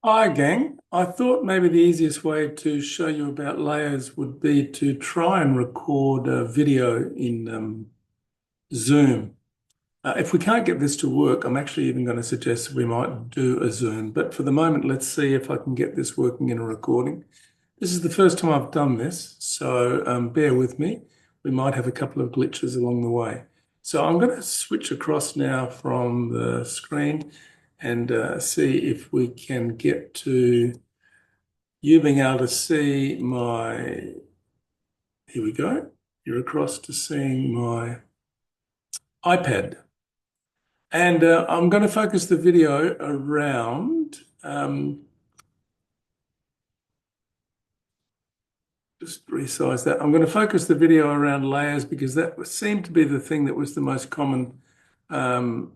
Hi, gang. I thought maybe the easiest way to show you about layers would be to try and record a video in Zoom. If we can't get this to work, I'm actually even going to suggest we might do a Zoom. But for the moment, let's see if I can get this working in a recording. This is the first time I've done this, so bear with me. We might have a couple of glitches along the way. So I'm going to switch across now from the screen and see if we can get to you being able to see my, here we go. You're across to seeing my iPad. And I'm going to focus the video around, just resize that. I'm going to focus the video around layers because that seemed to be the thing that was the most um,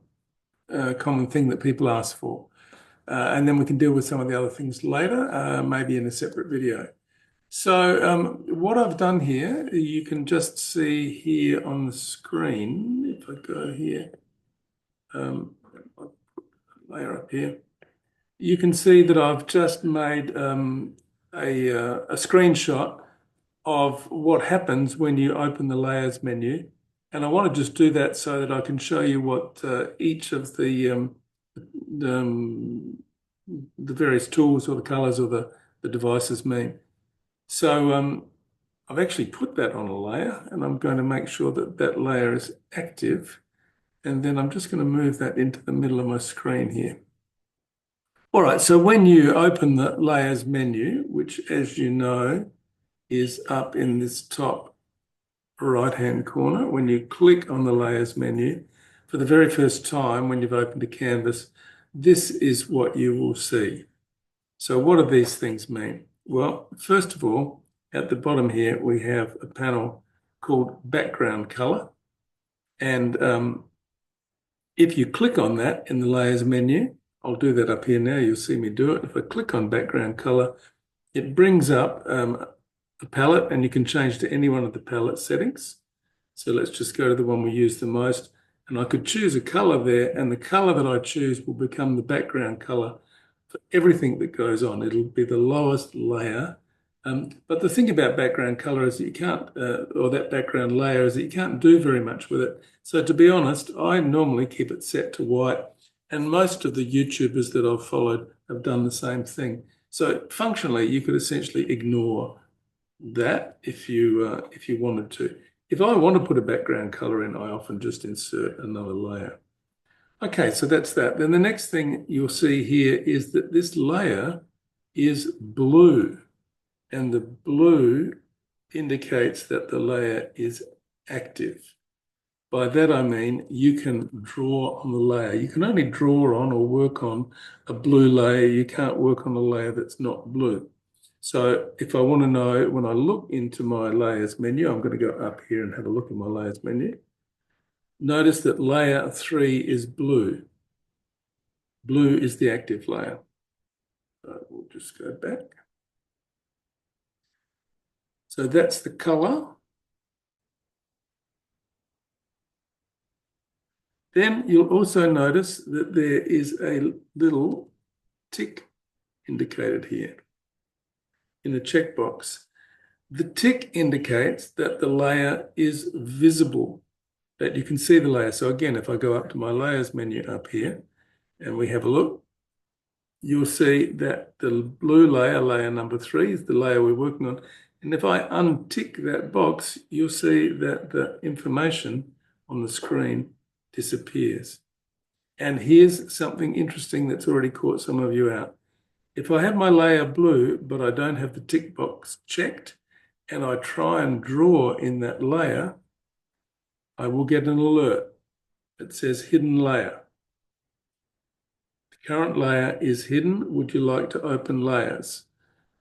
common thing that people ask for. And then we can deal with some of the other things later, maybe in a separate video. So what I've done here, you can just see here on the screen, if I go here, I'll put a layer up here, you can see that I've just made a screenshot of what happens when you open the layers menu. And I want to just do that so that I can show you what each of the, um, the various tools or the colors or the devices mean. So I've actually put that on a layer and I'm going to make sure that that layer is active. And then I'm just going to move that into the middle of my screen here. All right, so when you open the layers menu, which as you know is up in this top right-hand corner, when you click on the layers menu, for the very first time when you've opened a canvas, this is what you will see. So what do these things mean? Well, first of all, at the bottom here, we have a panel called background color. And if you click on that in the layers menu, I'll do that up here now, you'll see me do it. If I click on background color, it brings up a palette and you can change to any one of the palette settings. So let's just go to the one we use the most. And I could choose a color there, and the color that I choose will become the background color for everything that goes on. It'll be the lowest layer. But the thing about background color is that you can't, or that background layer is that you can't do very much with it. So to be honest, I normally keep it set to white. And most of the YouTubers that I've followed have done the same thing. So functionally, you could essentially ignore that if you wanted to. If I want to put a background color in, I often just insert another layer. Okay, so that's that. Then the next thing you'll see here is that this layer is blue, and the blue indicates that the layer is active. By that I mean you can draw on the layer. You can only draw on or work on a blue layer. You can't work on a layer that's not blue. So if I want to know, when I look into my layers menu, I'm going to go up here and have a look at my layers menu. Notice that layer 3 is blue. Blue is the active layer. So we'll just go back. So that's the color. Then you'll also notice that there is a little tick indicated here in the checkbox. The tick indicates that the layer is visible, that you can see the layer. So again, if I go up to my layers menu up here and we have a look, you'll see that the blue layer, layer number 3, is the layer we're working on. And if I untick that box, you'll see that the information on the screen disappears. And here's something interesting that's already caught some of you out. If I have my layer blue, but I don't have the tick box checked, and I try and draw in that layer, I will get an alert that says hidden layer. The current layer is hidden. Would you like to open layers?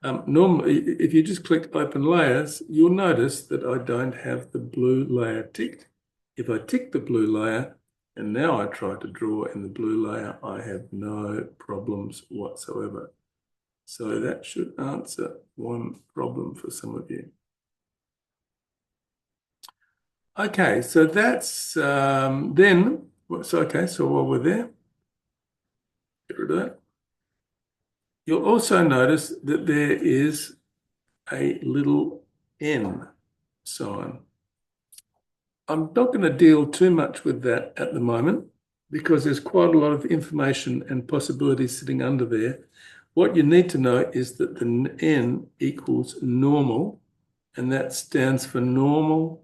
Normally, if you just click open layers, you'll notice that I don't have the blue layer ticked. If I tick the blue layer, and now I try to draw in the blue layer, I have no problems whatsoever. So that should answer one problem for some of you. Okay, so that's so okay, so while we're there, get rid of that. You'll also notice that there is a little N sign. I'm not going to deal too much with that at the moment because there's quite a lot of information and possibilities sitting under there. What you need to know is that the N equals normal, and that stands for normal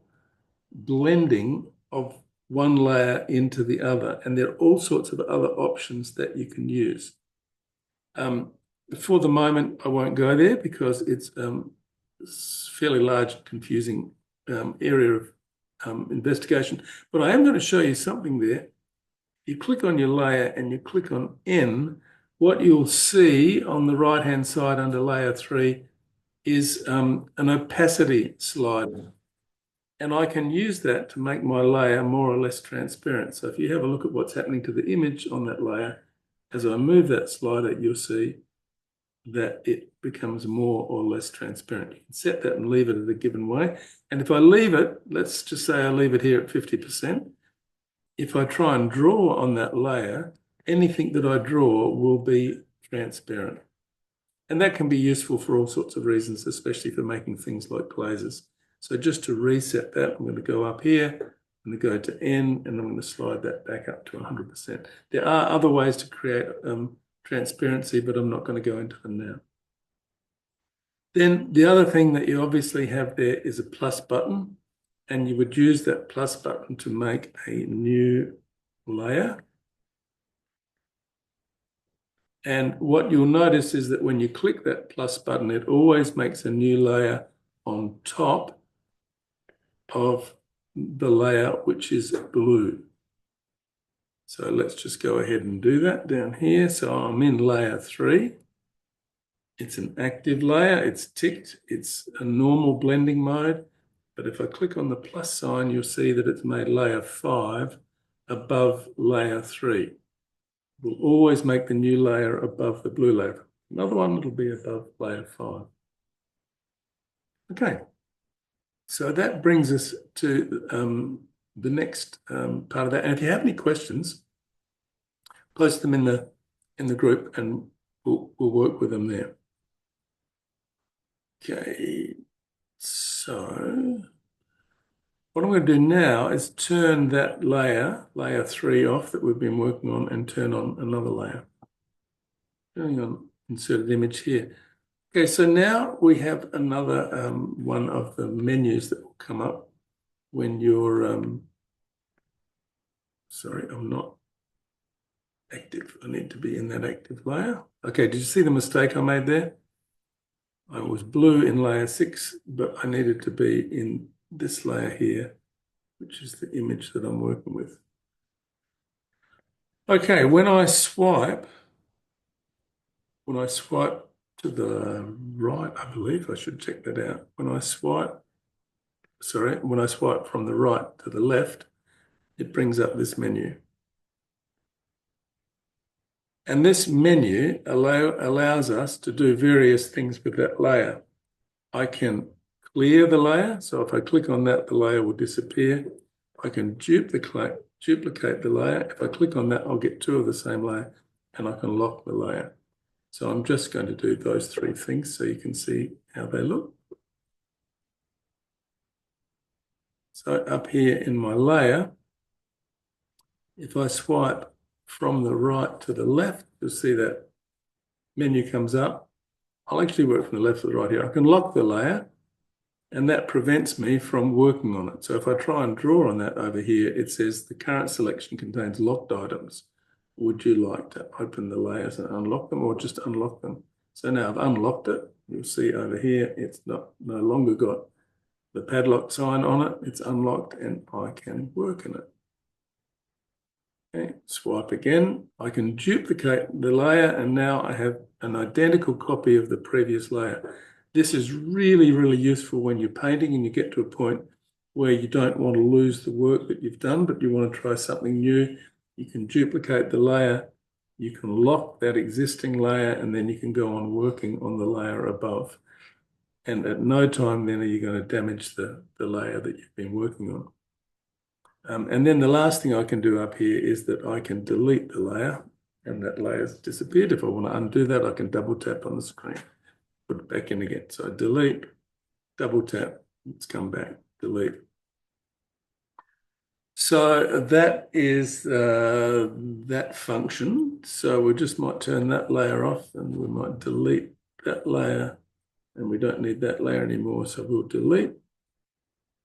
blending of one layer into the other. And there are all sorts of other options that you can use. For the moment, I won't go there because it's a fairly large, confusing area of investigation. But I am going to show you something there. You click on your layer and you click on N. What you'll see on the right-hand side under layer 3 is an opacity slider. And I can use that to make my layer more or less transparent. So if you have a look at what's happening to the image on that layer, as I move that slider, you'll see that it becomes more or less transparent. You can set that and leave it at a given way. And if I leave it, let's just say I leave it here at 50%. If I try and draw on that layer, anything that I draw will be transparent. And that can be useful for all sorts of reasons, especially for making things like glazes. So just to reset that, I'm going to go up here, I'm going to go to N, and I'm going to slide that back up to 100%. There are other ways to create transparency, but I'm not going to go into them now. Then the other thing that you obviously have there is a plus button, and you would use that plus button to make a new layer. And what you'll notice is that when you click that plus button, it always makes a new layer on top of the layer which is blue. So let's just go ahead and do that down here. So I'm in layer 3. It's an active layer, it's ticked, it's a normal blending mode. But if I click on the plus sign, you'll see that it's made layer 5 above layer 3. We'll always make the new layer above the blue layer. Another one, it'll be above layer 5. Okay, so that brings us to the next part of that. And if you have any questions, post them in the group and we'll work with them there. Okay, so what I'm going to do now is turn that layer 3 off that we've been working on and turn on another layer. Turning on inserted image here. Okay, so now we have another one of the menus that will come up when you're, sorry, I'm not active. I need to be in that active layer. Okay, did you see the mistake I made there? I was blue in layer 6, but I needed to be in this layer here, which is the image that I'm working with. Okay, when I swipe to the right, I believe I should check that out. When I swipe from the right to the left, it brings up this menu. And this menu allows us to do various things with that layer. I can clear the layer. So if I click on that, the layer will disappear. I can duplicate the layer. If I click on that, I'll get 2 of the same layer, and I can lock the layer. So I'm just going to do those 3 things so you can see how they look. So up here in my layer, if I swipe from the right to the left, you'll see that menu comes up. I'll actually work from the left to the right here. I can lock the layer, and that prevents me from working on it. So if I try and draw on that over here, it says the current selection contains locked items. Would you like to open the layers and unlock them, or just unlock them? So now I've unlocked it. You'll see over here, it's no longer got the padlock sign on it. It's unlocked and I can work in it. Okay, swipe again. I can duplicate the layer, and now I have an identical copy of the previous layer. This is really, really useful when you're painting and you get to a point where you don't want to lose the work that you've done, but you want to try something new. You can duplicate the layer, you can lock that existing layer, and then you can go on working on the layer above. And at no time then are you going to damage the layer that you've been working on. And then the last thing I can do up here is that I can delete the layer, and that layer's disappeared. If I want to undo that, I can double tap on the screen, put it back in again. So I delete, double tap, it's come back, delete. So that is that function. So we just might turn that layer off and we might delete that layer, and we don't need that layer anymore. So we'll delete.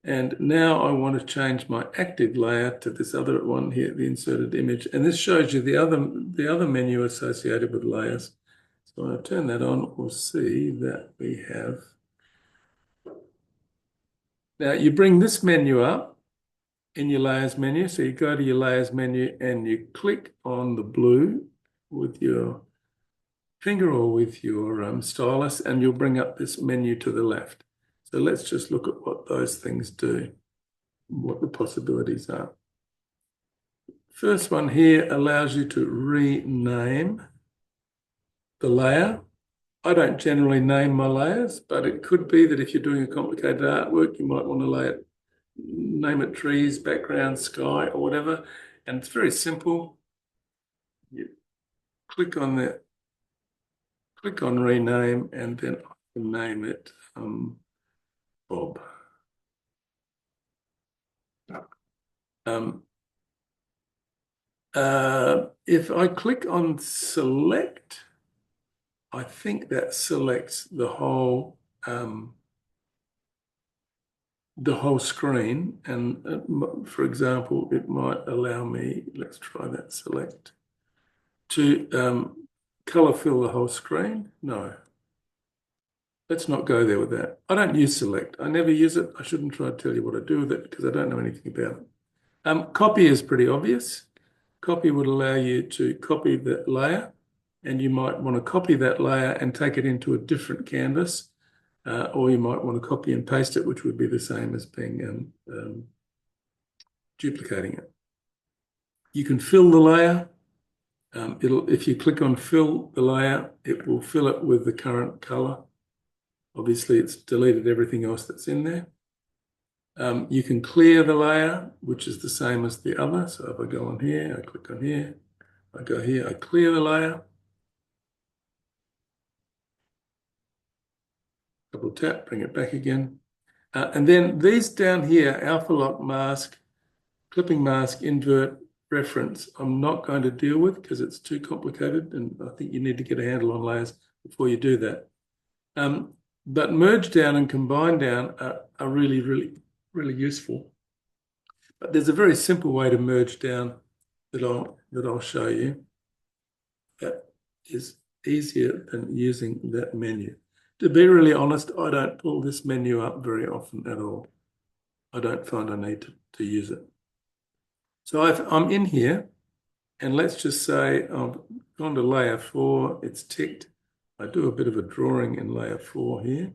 And now I want to change my active layer to this other one here, the inserted image. And this shows you the other menu associated with layers. So when I turn that on, we'll see that we have. Now you bring this menu up in your layers menu. So you go to your layers menu and you click on the blue with your finger or with your stylus, and you'll bring up this menu to the left. So let's just look at what those things do, what the possibilities are. First one here allows you to rename the layer. I don't generally name my layers, but it could be that if you're doing a complicated artwork, you might want to name it trees, background, sky, or whatever. And it's very simple. You click on rename, and then I can name it Bob. If I click on select, I think that selects the whole screen. And for example, it might allow me, let's try that select, to color fill the whole screen. No, let's not go there with that. I don't use select. I never use it. I shouldn't try to tell you what I do with it because I don't know anything about it. Copy is pretty obvious. Copy would allow you to copy that layer, and you might want to copy that layer and take it into a different canvas, or you might want to copy and paste it, which would be the same as being duplicating it. You can fill the layer. If you click on fill the layer, it will fill it with the current color. Obviously, it's deleted everything else that's in there. You can clear the layer, which is the same as the other. So if I go on here, I click on here, I go here, I clear the layer. Double tap, bring it back again. And then these down here, alpha lock mask, clipping mask, invert, reference, I'm not going to deal with because it's too complicated, and I think you need to get a handle on layers before you do that. But merge down and combine down are really, really, really useful. But there's a very simple way to merge down that I'll show you that is easier than using that menu. To be really honest, I don't pull this menu up very often at all. I don't find I need to use it. So I'm in here, and let's just say I've gone to layer 4, it's ticked. I do a bit of a drawing in layer 4 here.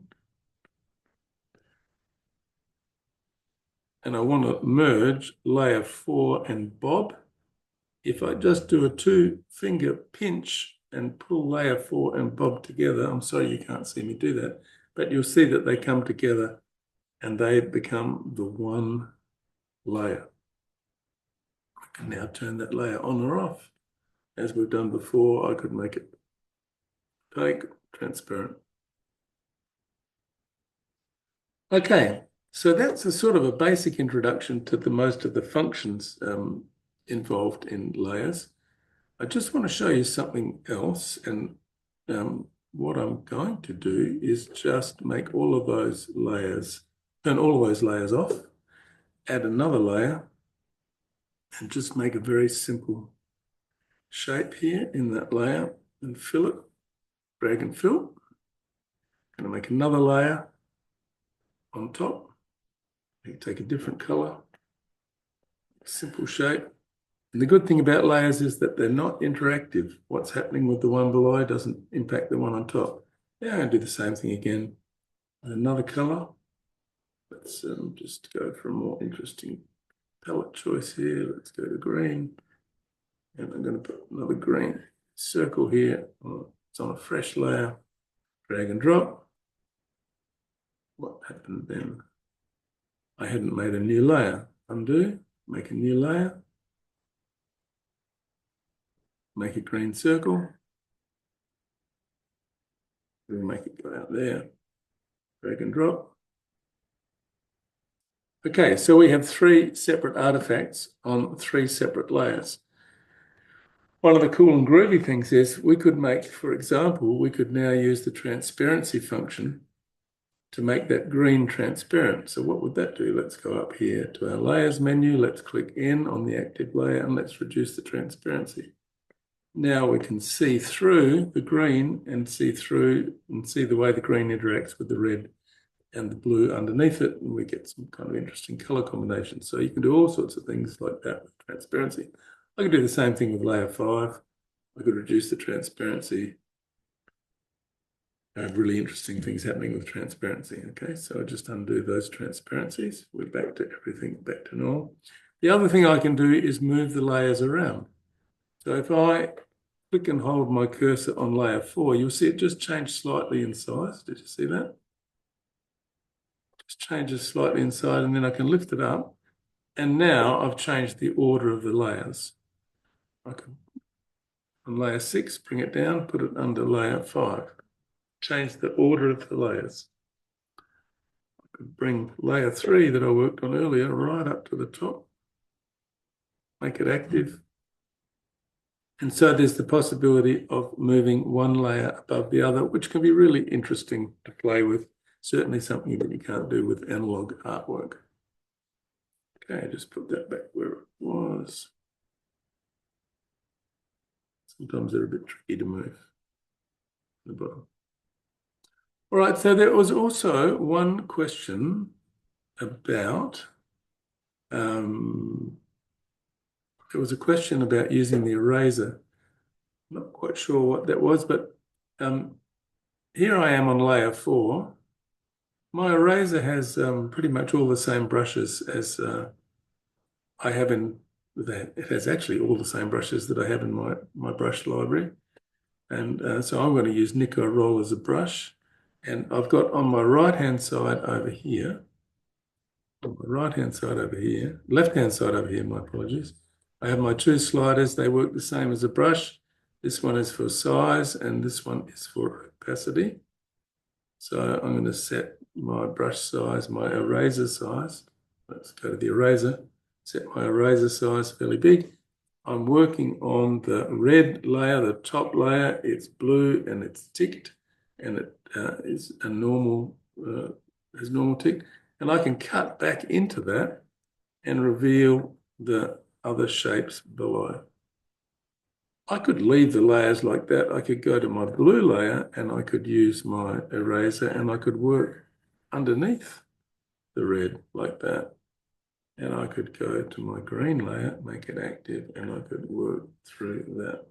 And I want to merge layer 4 and Bob. If I just do a 2-finger pinch and pull layer 4 and Bob together, I'm sorry you can't see me do that, but you'll see that they come together and they become the one layer. I can now turn that layer on or off. As we've done before, I could make it opaque, transparent. Okay, so that's a sort of a basic introduction to most of the functions involved in layers. I just want to show you something else, and what I'm going to do is just make all of those layers, turn all of those layers off, add another layer, and just make a very simple shape here in that layer and fill it, drag and fill. I'm going to make another layer on top. Take a different color, simple shape. And the good thing about layers is that they're not interactive. What's happening with the one below doesn't impact the one on top. Yeah, I'm going to do the same thing again. Another color. Let's just go for a more interesting palette choice here. Let's go to green. And I'm going to put another green circle here. It's on a fresh layer. Drag and drop. What happened then? I hadn't made a new layer. Undo, make a new layer. make a green circle. We'll make it go out there. Drag and drop. Okay, so we have 3 separate artifacts on 3 separate layers. One of the cool and groovy things is we could make, for example, we could now use the transparency function to make that green transparent. So what would that do? Let's go up here to our layers menu. Let's click in on the active layer and let's reduce the transparency. Now we can see through the green and see the way the green interacts with the red and the blue underneath it, and we get some kind of interesting color combinations. So you can do all sorts of things like that with transparency. I could do the same thing with layer 5. I could reduce the transparency. I have really interesting things happening with transparency. Okay, so I just undo those transparencies. We're back to everything, back to normal. The other thing I can do is move the layers around. So if I click and hold my cursor on layer 4, you'll see it just changed slightly in size. Did you see that? Just changes slightly inside, and then I can lift it up. And now I've changed the order of the layers. I can, on layer 6, bring it down, put it under layer 5. Change the order of the layers. I could bring layer 3 that I worked on earlier right up to the top. Make it active. And so there's the possibility of moving one layer above the other, which can be really interesting to play with. Certainly something that you can't do with analog artwork. Okay, just put that back where it was. Sometimes they're a bit tricky to move. The bottom. All right, so there was also one question about, there was a question about using the eraser. I'm not quite sure what that was, but here I am on layer 4. My eraser has pretty much all the same brushes as I have in that. It has actually all the same brushes that I have in my brush library. And so I'm going to use Nico Roll as a brush. And I've got on my right-hand side over here, left-hand side over here, my apologies. I have my 2 sliders. They work the same as a brush. This one is for size and this one is for opacity. So I'm going to set my brush size, my eraser size. Let's go to the eraser. Set my eraser size fairly big. I'm working on the red layer, the top layer. It's blue and it's ticked, and it is a normal, has normal tick. And I can cut back into that and reveal the other shapes below. I could leave the layers like that. I could go to my blue layer and I could use my eraser and I could work underneath the red like that. And I could go to my green layer, make it active, and I could work through that.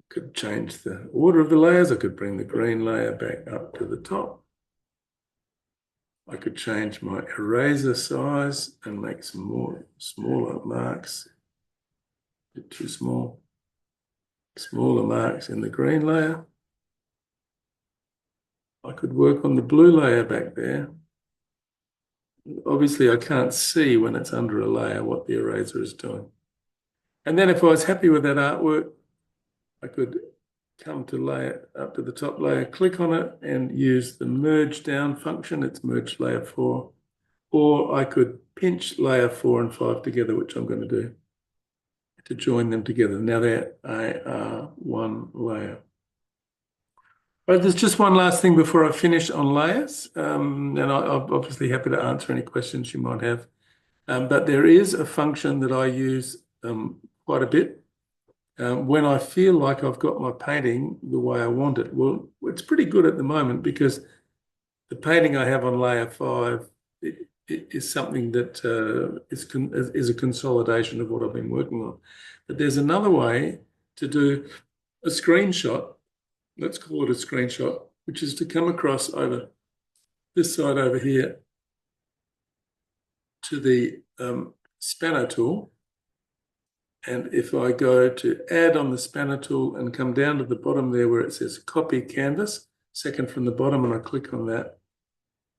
Could change the order of the layers. I could bring the green layer back up to the top. I could change my eraser size and make some more smaller marks. A bit too small. Smaller marks in the green layer. I could work on the blue layer back there. Obviously, I can't see when it's under a layer what the eraser is doing. And then if I was happy with that artwork, I could come to layer up to the top layer, click on it and use the merge down function. It's merge layer 4. Or I could pinch layer 4 and 5 together, which I'm going to do, to join them together. Now they are one layer. But there's just one last thing before I finish on layers. And I'm obviously happy to answer any questions you might have. But there is a function that I use quite a bit. When I feel like I've got my painting the way I want it. Well, it's pretty good at the moment because the painting I have on layer 5 it is something that is a consolidation of what I've been working on. But there's another way to do a screenshot. Let's call it a screenshot, which is to come across over this side over here to the spanner tool. And if I go to add on the spanner tool and come down to the bottom there where it says copy canvas, second from the bottom, and I click on that,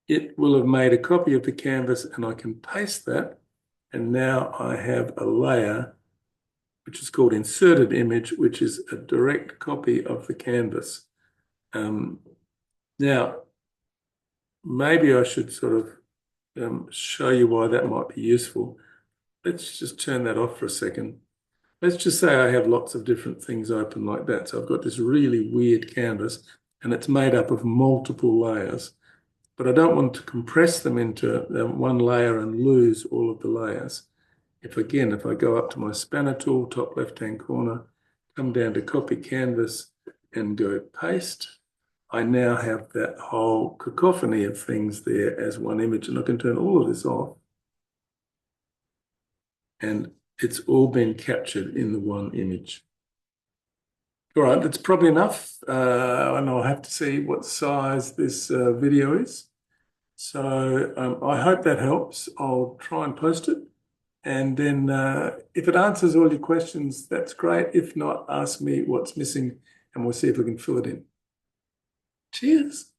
it will have made a copy of the canvas and I can paste that. And now I have a layer which is called inserted image, which is a direct copy of the canvas. Now, maybe I should sort of show you why that might be useful. Let's just turn that off for a second. Let's just say I have lots of different things open like that. So I've got this really weird canvas and it's made up of multiple layers, but I don't want to compress them into one layer and lose all of the layers. If I go up to my spanner tool, top left-hand corner, come down to copy canvas and go paste, I now have that whole cacophony of things there as one image, and I can turn all of this off. And it's all been captured in the one image. All right, that's probably enough. And I'll have to see what size this video is. So I hope that helps. I'll try and post it. And then if it answers all your questions, that's great. If not, ask me what's missing and we'll see if we can fill it in. Cheers.